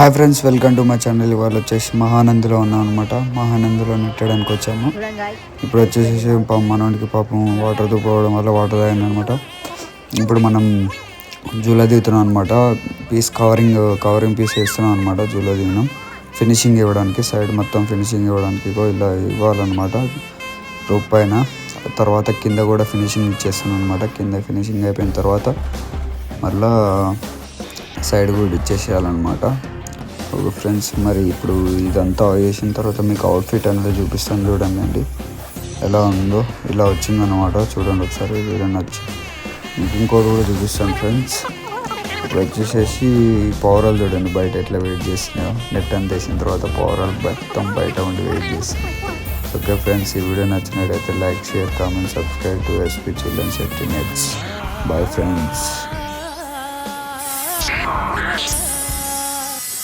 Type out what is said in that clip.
Hi friends, welcome to my channel. ఇవాళ వచ్చేసి మహానందిలో ఉన్నాం అనమాట. మహానందిలో నెట్టడానికి వచ్చాము. ఇప్పుడు వచ్చేసి మనోడికి పాపం వాటర్ పోవడం వల్ల వాటర్ తాగింది అనమాట. ఇప్పుడు మనం జూలో దిగుతున్నాం అనమాట. కవరింగ్ పీస్ వేస్తున్నాం అనమాట. జూలో దిగినాం ఫినిషింగ్ ఇవ్వడానికి, సైడ్ మొత్తం ఫినిషింగ్ ఇవ్వడానికి ఇలా ఇవ్వాలన్నమాట రూప్ పైన. తర్వాత కింద కూడా ఫినిషింగ్ ఇచ్చేస్తాను అనమాట. కింద ఫినిషింగ్ అయిపోయిన తర్వాత మళ్ళా సైడ్ కూడా ఇచ్చేసేయాలన్నమాట. ఓకే ఫ్రెండ్స్, మరి ఇప్పుడు ఇదంతా వేసిన తర్వాత మీకు అవుట్ఫిట్ అనేది చూపిస్తాను. చూడండి అండి ఎలా ఉందో. ఇలా వచ్చిందనమాట. చూడండి ఒకసారి. వీడియో నచ్చి మీకు ఇంకోటి కూడా చూపిస్తాను ఫ్రెండ్స్. ఇప్పుడు వచ్చేసేసి పౌరాలు చూడండి బయట ఎట్లా వెయిట్ చేస్తున్నాయో. నెట్ అంత వేసిన తర్వాత పౌరాలు మొత్తం బయట ఉండి వెయిట్ చేస్తున్నాయి. ఓకే ఫ్రెండ్స్, ఈ వీడియో నచ్చినట్టయితే like, share, comment, subscribe to SP children safety nets. Bye friends.